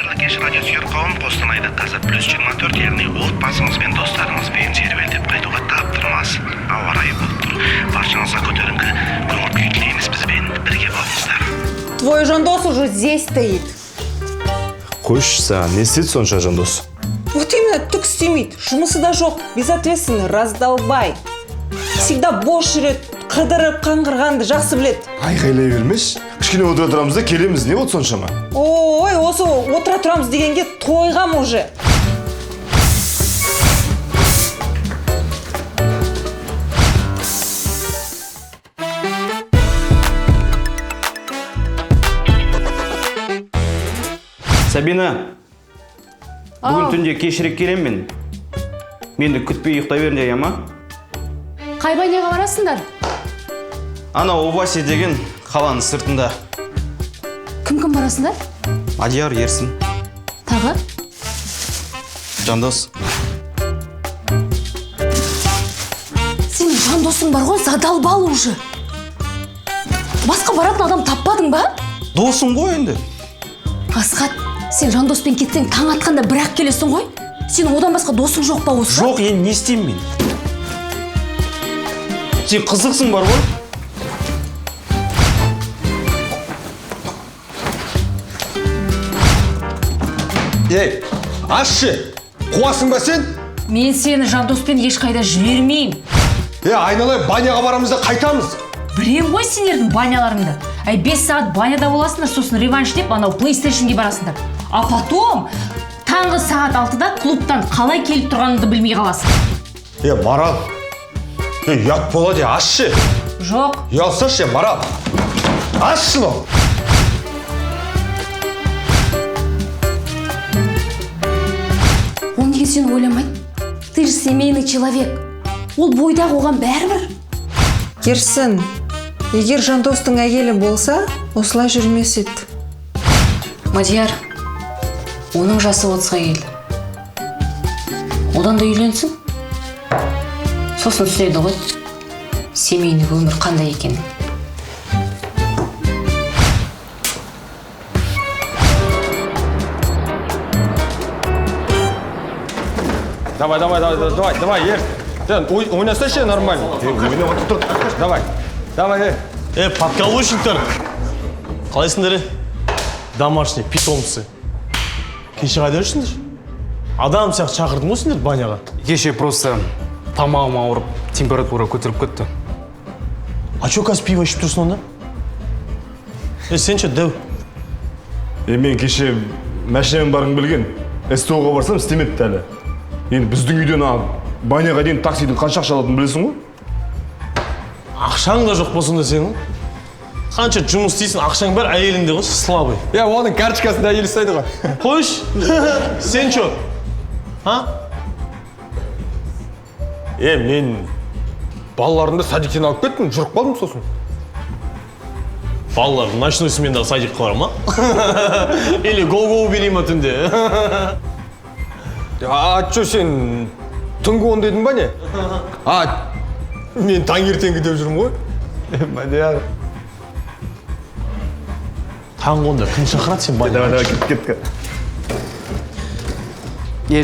қайырлы кеш радиосүйер қауым. Қостанайда таза плюс 24, яғни отбасыңыз бен достарыңызбен серуендеп қайтуға таптырмас ауа райы болып тұр. Баршаңызға көтеріңкі көңіл күй тілейміз, бізбен бірге болыңыздар. Твой жандос уже здесь стоит. Қойшы, саған не істеді сонша жандос? Вот именно, түк істемейді. Жұмысы да жоқ, безответственный, раздолбай. Всегда бос жүреді, қыдырып қаңғырғанды жақсы біледі. Айқайлай бермеш. Кішкене отыра тұрамыз да келеміз, не болды соншама? Ой, осы отыра тұрамыз дегенге тойғам уже. Сабина, бүгін түнде кешірек келем мен. Менді күтпей ұйықтай берін деген ма? Қай баняға барасыңдар? Ана Оваси деген қаланың сыртында. Кім барасыңдар? Мадияр, Ерсін. Тағы? Жандос. Сен жандосың бар ғой, задалбал уже. Басқа баратын адам таппадың ба? Досың ғой енді. Асқат, сен жандоспен кетсең таң атқанда бірақ келесің ғой? Сен одан басқа досың жоқ па осы? Жоқ, енді не істеймін мен? Сен қызықсың бар ғой? Ей, ашшы! Қуасың ба сен? Мен сені жандоспен ешқайда жібермеймін. Айналай, баняға барамыз да қайтамыз. Білем ғой сендердің баняларыңды. 5 сағат баняда боласыңдар, сосын реванш деп анау PlayStation'ге барасыңдар. А потом таңғы сағат 6-да клубтан қалай келіп тұрғаныңды білмей қаласың. Марал. Ұят болады, ашшы. Жоқ. Ұялсашы, Марал. Ашшы но. Он неге сен ойламайды? Ты же семейный человек. Ол бойдағы оған бәрібір. Ерсін, егер жандостың әйелі болса, осылай жүрмес еді. Мадияр, оның жасы 30-ға келді. Одан да үйленсін. Сосын түсінеді ғой, семейный өмір қандай екенін. Давай, Ер. Ойнасайшы нормально. Давай. Подколочниктер. Қалайсыңдар? Домашний питомцы. Кеше қайда жүрсіңдер? Адам сияқты шақырдың ғой сендер баняға? Кеше просто тамағым ауырып, температура көтеріп кетті. А чё қазір пиво ішіп тұрсың онда? Сен ше, дәу? Мен кеше мәшінемен барғым білген. СТО-ға барсам істемепті әлі. Енді біздің үйден баняға дейін таксидің қанша ақша алатынын білесің ғой? Ақшаң да жоқ болсың да сенің? Қанша жұмыс істейсің, ақшаң бар, әйеліңде ғой, слабый. Оның карточкасында әйелі ұстайды ғой. Қойш, сен чё? Мен балаларымды садиктен алып кеттім, жүріп қалдым сосын. Балалардың ночной смендағы садик қалар ма? Или гол-гол билей ма түнде? Чё сен түнгі 10 дедің ба не? Мен таңертеңгі деп жүрмін ғой. Мадияр. Таңғы 10-да кім шақырады сен баня? Давай, кет.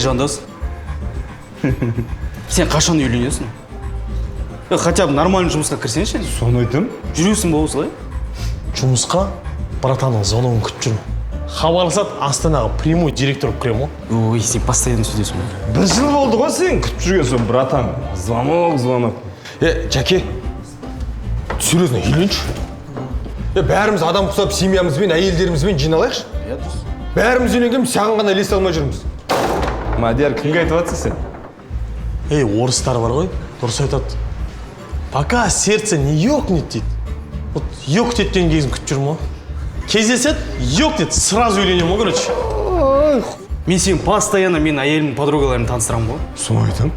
Жандос. Сен қашан үйленесің? Хотя бы нормальный жұмысқа кірсенші. Соны айтым. Жүресің ба осылай? Жұмысқа братаның звоногын күтіп жүрмін. Хабарласады, Астанаға прямой директор кірем ғой. Ой, сен постоянно сөйлесің ба? 1 жыл болды ғой сен күтіп жүрген соң, братан. Звонок. Жаке, түсіресің, үйленші. Бәріміз адам құсап, семьямызбен, әйелдерімізбен жиналайықшы. Бәріміз үйленген, саған ғана ілесе алмай жүрміз. Мадияр, кімге айтып жатсың сен? Орыстар бар ғой, дұрыс айтады. Пока сердце не ёкнет дейді. Вот ёк деткен кезін күтіп жүрмін ғой. Кездесет, ёк дед, сразу үйленем ғой, короче. Мен сен постоянно мен әйелімнің подругаларын таныстырам ғой. Соны айтам.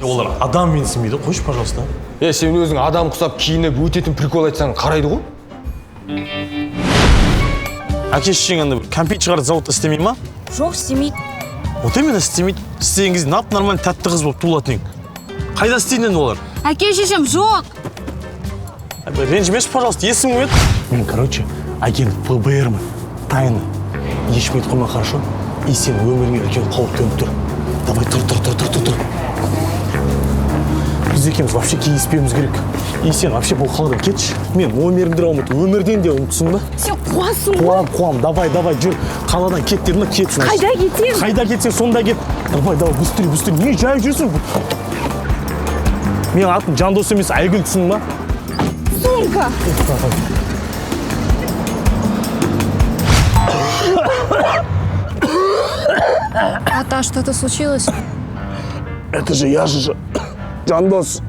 Олар адам менсінбейді, қойшы, пожалуйста. Сен өзің адам құсап, кейініп өтетін прикол айтсаң қарайды ғой. Әке-шешең анда компьютер шығарып завод істемей ма? Жоқ, істемейді. Вот именно істемейді. Істеген кезде нормально тәтті қыз болып туылатын ең. Қайда істейді енді олар? Әке-шешем жоқ. Ренжімеші, пожалуйста, есің ме еді? Мен, короче, агент ФБР-мін. Тайны. Ешкім айтып қойма, хорошо? и сен өміріңе үлкен қауіп төніп тұр. Давай тұр. Біз екеуміз вообще кеңеспеуіміз керек. И сен вообще бұл қаладан кетші. Мен өмірімді ұмыт, өмірден де ұмытсың ба? Сен қуасың ғой. Қуам, давай, жүр. Қаладан кет дедім ба, кетсін. Қайда кетем? Қайда кетсең, сонда кет. Давай, быстрее. Не жайып жүрсің? Менің атым Жандос емес, Айгүл түсің ба? Сумка. Ата, что-то случилось? Это же я же, Жандос.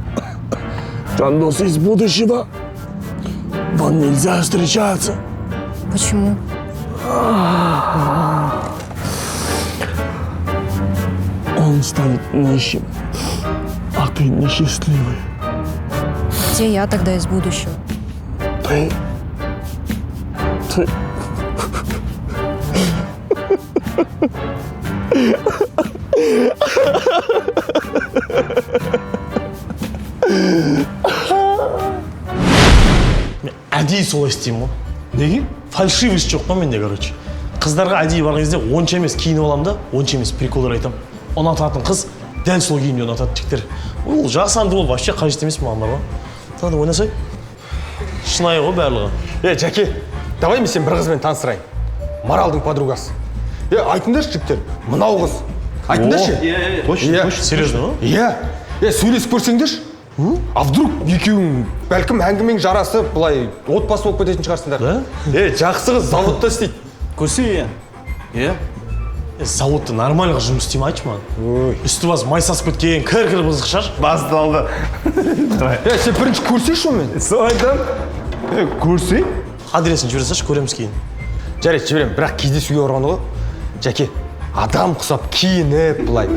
Жандос из будущего. Вам нельзя встречаться. Почему? Он станет нищим, а ты несчастливый. Где я тогда из будущего? Ты... Мен әдейі солай істеймін ғой. Неге? Фальшивость жоқ па менде, короче. Қыздарға әдейі барған кезде онша емес киініп аламын да, онша емес приколдар айтамын. Ұнататын қыз дәл сол киімде ұнатады жігіттер. Ол жасанды ол вообще қажет емес маған бар ғой. Тағы ойнасай. Шынайы ғой барлығы. Жәке, давай мен сен бір қызбен таныстырайын. Маралдың подругасы. Айтыңдаршы жігіттер, мынау қыз. Айтыңдаршы. Точно. Серьезно, ғой? Иә, сөйлесіп көрсеңдерші. А вдруг екеуің бәлкім әңгімең жарасып, былай отбасы болып кететін шығарсыңдар. Жақсы қыз заводта істейді. Көрсе, Заводта нормальға жұмыс істеймін, айтшы маған. Үсті басы май сасып кеткен, кір бұзық шығар. Басталды. Сен бірінші көрсейші мен. Сол айтам. Көрсей? Адресін жібере салшы, көреміз кейін. Жарайды, жіберемін, бірақ кездесуге барғаны ғой. Жәке, адам құсап киініп, былай.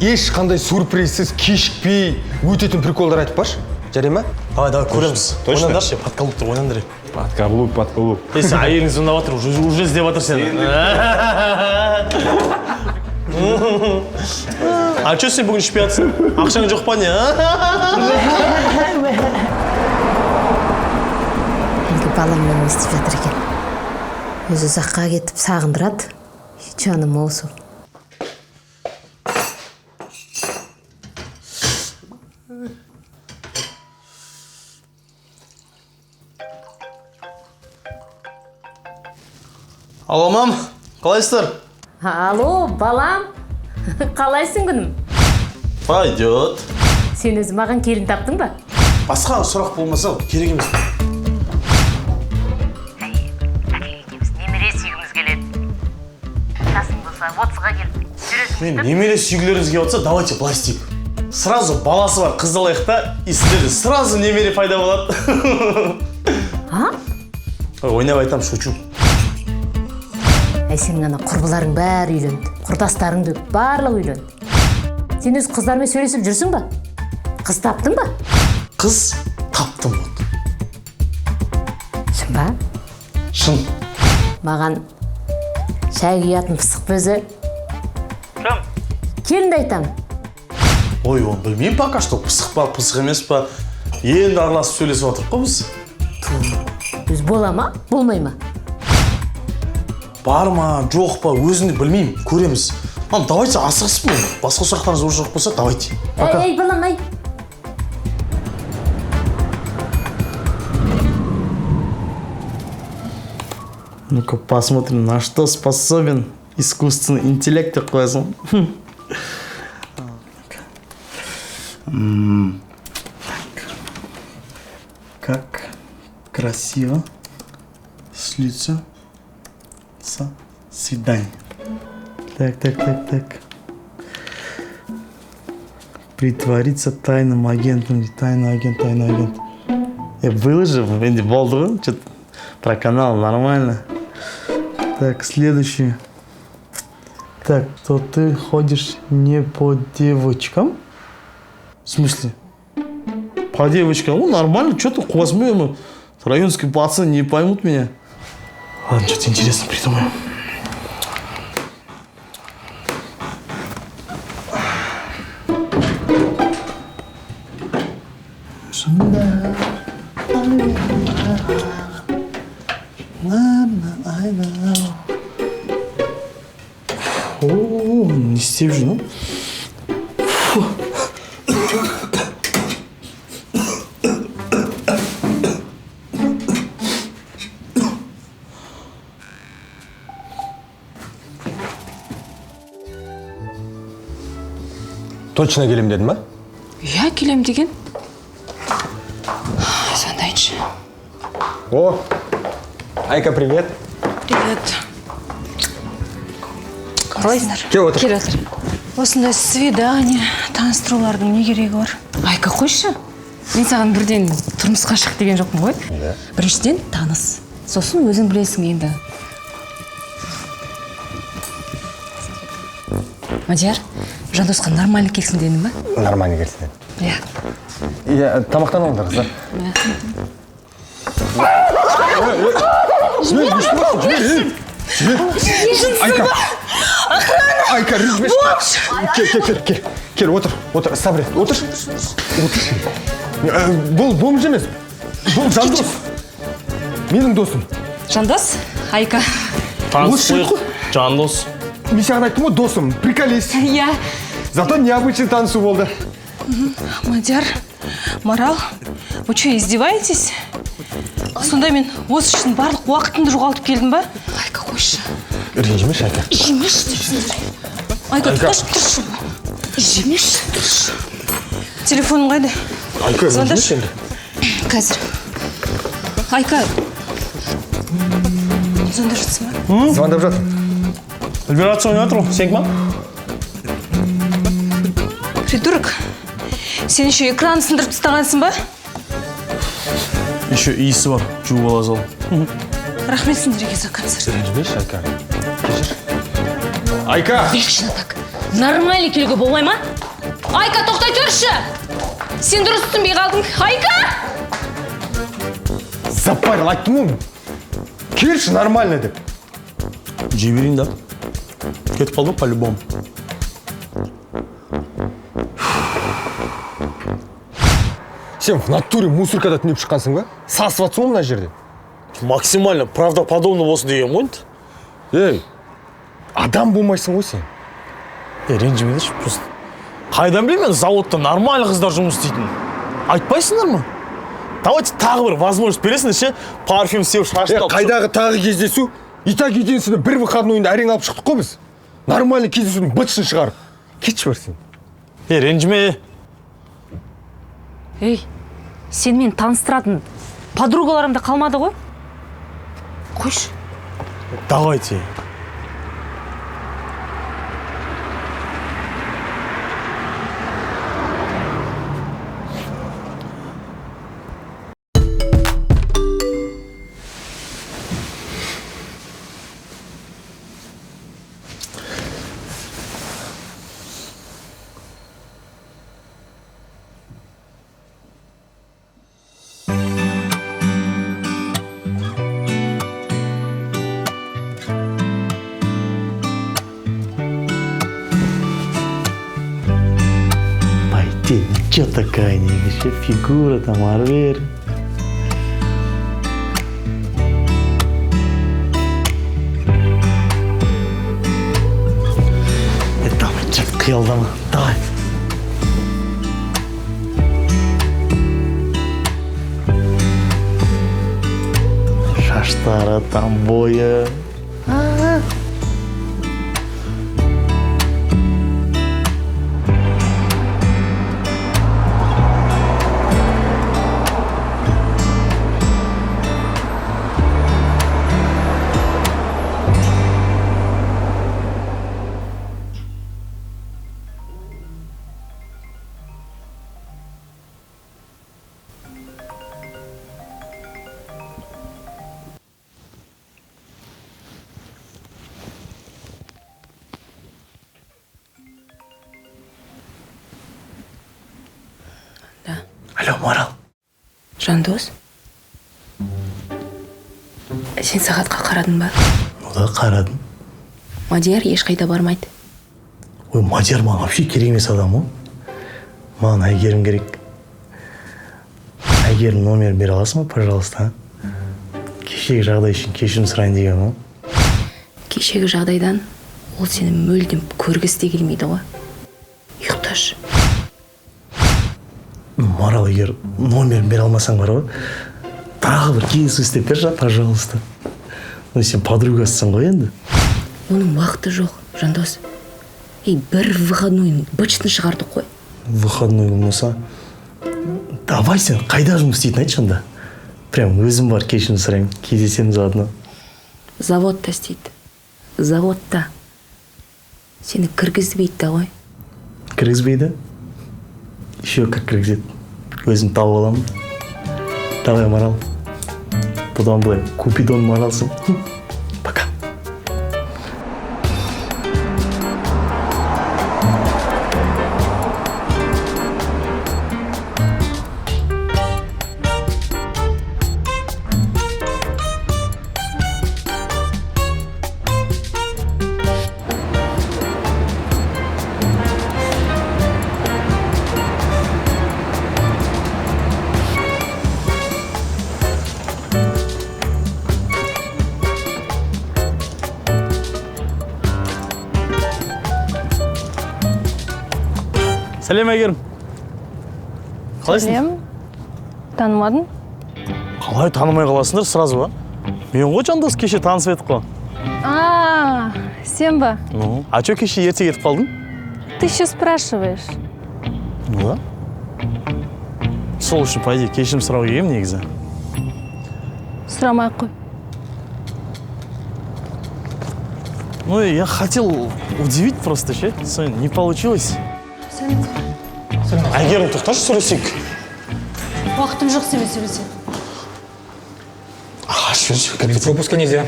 Ешқандай сюрпризсіз, кешікпей өтетін приколдар айтып баршы. Жарай ма? Давай, көреміз. Точно. Ойнандаршы, подкаблуктар ойнандар. Подкаблук. Сен әйелің звондап жатыр, уже іздеп жатыр сені. А что сен бүгін ішпей жатсың? Ақшаң жоқ па не? Әлгі баламмен не істеп жатыр екен. Өзі ұзаққа кетіп сағындырады. Жаным осы. Алло, мам, қалайсыздар? Алло, балам. Қалайсың күнім? Пойдет. Сен өзі маған келін таптың ба? Басқа сұрақ болмаса керек емес. Немере сүйгіміз келеді. Жасың болса, 30-ға келіп жүресің. Мен немере сүйгілеріңіз келіп отса, давайте былай істейік. Сразу баласы бар қызды алайық та, и сіздерде сразу немере пайда болады. Ойнап айтам, шучу. Сенің ана құрбыларың бәрі үйленді. Құрдастарыңды барлығы үйленді. Сен өз қыздармен сөйлесіп жүрсің ба? Қыз таптың ба? Қыз таптым болды. Шын ба? Шын. Маған шай құятын пысық өзі. Келінді айтам. Ой, оны білмеймін пока что, пысық па, пысық емес па. Енді араласып сөйлесіп отырып қой біз. Өз бола ма, болмай ма? Бар ма, жоқ па, өзіңді білмеймін, көреміз. Давайте асығысып болын. Басқа сұрақтарыңыз уже жоқ болса, давайте. Эй, балам, ай. Ну-ка посмотрим, на что способен искусственный интеллект, деп қоясың. Как красиво слиться со свидания. Так. Притвориться тайным агентом. Тайный агент. Выложи, Венди, болды. Что-то про канал нормально. Так, следующий. Так, то ты ходишь не по девочкам? В смысле? По девочкам? Ну, нормально, что ты возьмем. Районские пацаны не поймут меня. Ладно, что-то интересно придумаем. не істеп жүрмін? Точно келем дедің ба? Иә, келем деген. Звондайыншы. О, Айка, привет. Привет. Қалайсыңдар? Кел отыр. Кел отыр. Осындай свидание, таныстырулардың не керегі бар? Айка, қойшы. Мен саған бірден тұрмысқа шық деген жоқпын ғой. Біріншіден таныс. Сосын өзің білесің енді. Мадияр, Жандосқа нормально келсін дедің ба? Нормально келсін. Иә. Иә, тамақтан алыңдар, қыздар. Айка! Айка, ренжімеш. Кел, отыр, сабыр ет, отыр. Бұл бомж емес, бұл Жандос. Менің досым. Жандос, Айка. Таныс қойық, Жандос. Мен саған айттым ғой, досым, приколист. Иә. Зато необычный танысу болды. Мадияр, Марал, вы что, издеваетесь? Сонда мен осы үшін барлық уақытымды жоғалтып келдім ба? Айка, қойшы. Ренжімеш, Айка. Жемеш депсіңдер. Айка, тұршы. Жемеш, тұршы. Телефоным қайда? Айка, Звондаш? ренжімеш енді. Қазір. Айка. Звондап жатсың ба? Звондап жатыр. Операция ойнап жатыр ғой, сенікі ма? Придурок. Сен еще экран сындырып тастағансың ба? Еще иісі бар, жуып ала сал. Рахмет сендерге за концерт. Ренжімеш, Айка. Кешір. Айка! Вечно так. Нормально келуге болмай ма? Айка, тоқтай тұршы! Сен дұрыс түсінбей қалдың. Айка! Запарил, айттым ғой. Келші, нормально деп. Жеберейін да. Кетіп қалды по-любому. Сен в натуре мусоркада түнеп шыққансың ба? Сасып атсың ғой мына жерде. Максимально правдоподобно болсын деген ғой. Ей, адам болмайсың ғой сен. Ренжімеңдерші, просто. Қайдан білейін мен заводта нормально қыздар жұмыс істейтін. Айтпайсыңдар ма? Давайте тағы бір возможность бересіңдер ше, парфюм сеу шашты алып. Қайдағы тағы кездесу? Итак единственный бір выходнойында әрең алып шықтық қой біз. Нормально кездесудің бытшын шығарып. Кетші бар сен. Ренжіме. Ей, сен мен таныстыратын подругаларым да қалмады ғой? Қойшы. Давайте. Ты чё такая, не еще фигура там, арвер. Это чё қиялдама, давай. Шаштары там бойы. Алло, Марал. Жандос? Сен сағатқа қарадың ба? Ода қарадым. Мадияр ешқайда бармайды. Ой, Мадияр маған вообще керек емес адам ғой. Маған Әйгерім керек. Әйгерім номер бере аласың ба, пожалуйста? Кешегі жағдай үшін кешірім сұрайын деген ғой. Кешегі жағдайдан ол сені мүлдем көргісі де келмейді ғой. Ұйықташы. Марал, егер номерін бере алмасаң бар ғой, тағы бір кеңес істеп берші, пожалуйста. Ну, сен подругасысың ғой енді. Оның уақыты жоқ, Жандос. Бір выходной бычтын шығардық қой. Выходной болмаса, давай сен қайда жұмыс істейтін айтшы анда. Прям өзім бар, кешірім сұрайын, кездесеміз заодно. Заводта істейді. Заводта. Сені кіргізбейді ғой. Кіргізбейді? Еще как кіргізеді. Өзім тауып аламын. Давай, Марал. Бұдан былай Купидон Маралсың. Пока. Сәлем, әйгерім. Қалайсың? Сәлем. Танымадың? Қалай танымай қаласыңдар сразу ба? Мен ғой Жандос, кеше танысып едік қой. Сен ба? А чё кеше ерте кетіп қалдың? Ты еще спрашиваешь. Ну да. Сол үшін пойди, кешірім сұрауға келгем негізі. Сұрамай қой. Ну, я хотел удивить просто, ше. Не получилось. Әйгерім, тоқташы сөйлесейік. Уақытым жоқ сенімен сөйлесем. Без пропуска нельзя.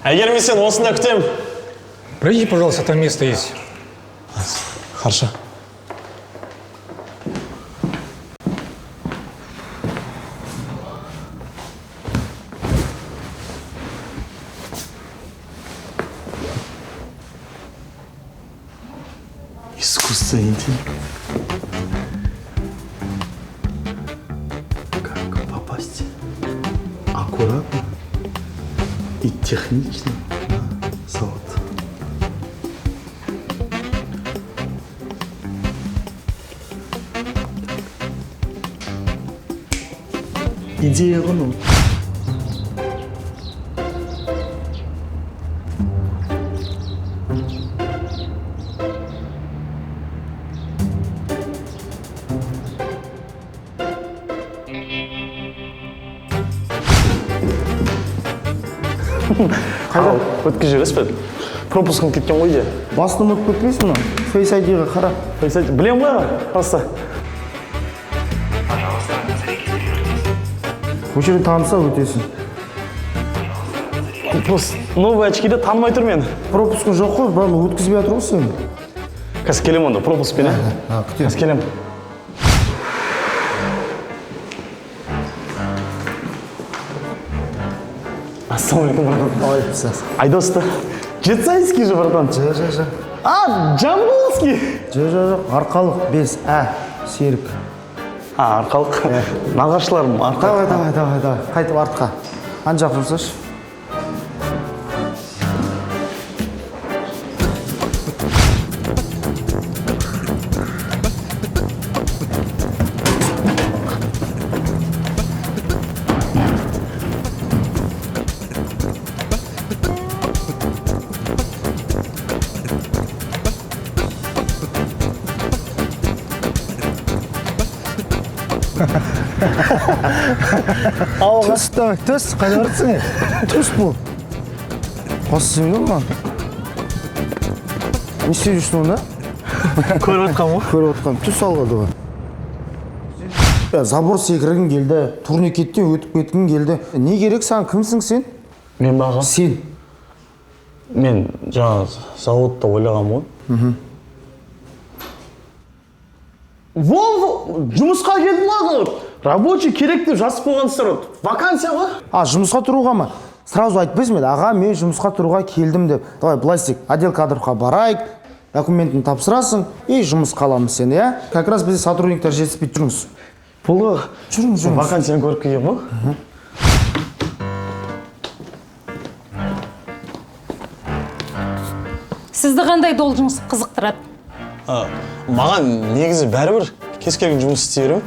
Әйгерім, мен сен осында күтем. Пройди, пожалуйста, там место есть. Хорошо. Искусство интим. Как попасть аккуратно и технично на завод. Идея ғыным. Қайда? Өткізіп жібересіз бе? Пропускың кеткен ғой де. Басын ұмытып кетпейсің мұны? Face ID-ға қара. Face ID, білем ғой, просто. Бұл жерде таныса өтесің. Просто новый очкиде танымай тұр мені. Пропускың жоқ қой, бәрін өткізбей жатыр ғой сен. Қазір келем онда, пропуск пен. Күтем. Қазір келем. Ассалаумалейкум, братан. Айдосты. Жетсайский же, братан. Жа. Жамбулский. Жа. Арқалық 5. Серік. Арқалық. Нағашыларым арқалық. Давай. Қайтып артқа. Ан жақ жұмсашы. Төс, қайда барсың? Төс бұл. Қосысың ғой маған? Не істеп жүрсің онда? Көріп отқам ғой. Көріп отқам. Төс алғады ғой. Забор секіргің келді, турникеттен өтіп кеткің келді. Не керек саған? Кімсің сен? Мен бағам. Сен. Мен жаңа заводта ойлағам ғой. Жұмысқа келдім ғой. Рабочий керек деп жазып қойғансыздар. Вакансия ғой. Жұмысқа тұруға ма? Сразу айтпайсың ба? Аға, мен жұмысқа тұруға келдім деп. Давай, былай істейік. Отдел кадровқа барайық, документін тапсырасың, и жұмысқа аламыз сені, иә? Как раз бізде сотрудниктер жетіспейді, жүріңіз. Бұл Жүріңіз. вакансияны көріп келген ғой. сізді қандай должность қызықтырады? Маған негізі бәрібір кез келген жұмыс істей беремін.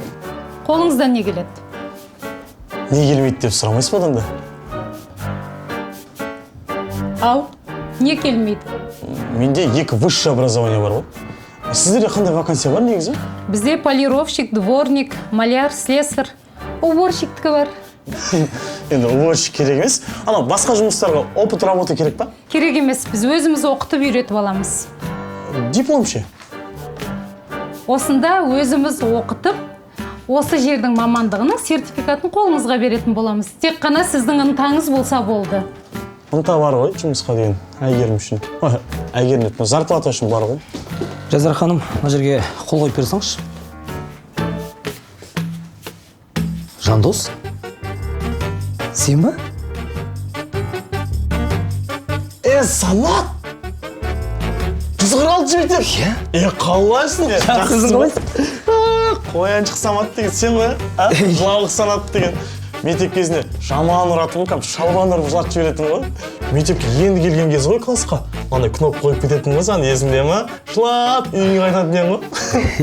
Қолыңыздан не келеді? Не келмейді деп сұрамайсыз ба одан да? Ал, не келмейді? Менде 2 высшее образование бар ғой. Сіздерде қандай вакансия бар негізі? Бізде полировщик, дворник, маляр, слесарь, уборщиктікі бар. Енді уборщик керек емес. Ана басқа жұмыстарға опыт работа керек па? Керек емес, біз өзіміз оқытып үйретіп аламыз. Диплом ше? Осында өзіміз оқытып, осы жердің мамандығының сертификатын қолыңызға беретін боламыз. Тек қана сіздің ынтаңыз болса болды. Ынта бар ғой жұмысқа деген әйгерім үшін. Әйгерім етпен зарплата үшін бар ғой. Жазира ханым, мына жерге қол қойып берсеңізші. Жандос? Сен ба? Санат! 146 мектеп! Қалайсың? Жақсысың қалайсың? Қояншық Самат деген сен ғой? Жылауық Санат деген. Мектеп кезінде жаман ұратым, шалбандар жылатып жіберетін ғой. Мектепке енді келген кез ғой классқа. Андай кнопка қойып кететін ғой, саған есіңде ма? Жылап, үйіңе қайтатын ең ғой.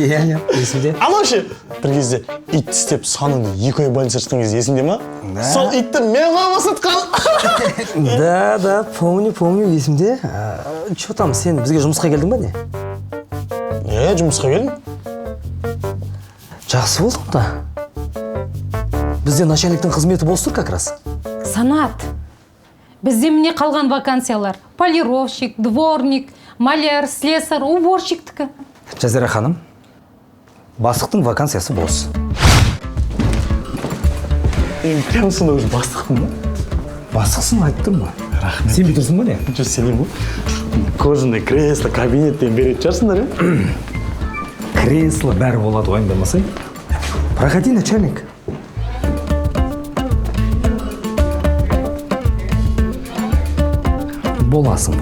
Иә, есімде. Анау ше, бір кезде ит тістеп саныңды 2 ай больница шыққан кез есіңде ма? Сол итті мен қоймасатқан. Да, помню, есімде. Чё там, сен бізге жұмысқа келдің ба не? Жұмысқа келдім. Жақсы болдың да. Бізде начальниктің қызметі болсы как раз. Санат, бізде міне қалған вакансиялар. Полировщик, дворник, маляр, слесарь, уборщиктікі. Жазира ханым, бастықтың вакансиясы бос. Прям сонда уже бастықпын ба? Бастықсың айттым ба? Рахмет. Сен бітірсің ба не? Жоқ, сенем ғой. Кожаный кресло, кабинеттен беретін шығарсыңдар, Кресло бәрі болады, уайымдамасай. Проходи, начальник. Боласың.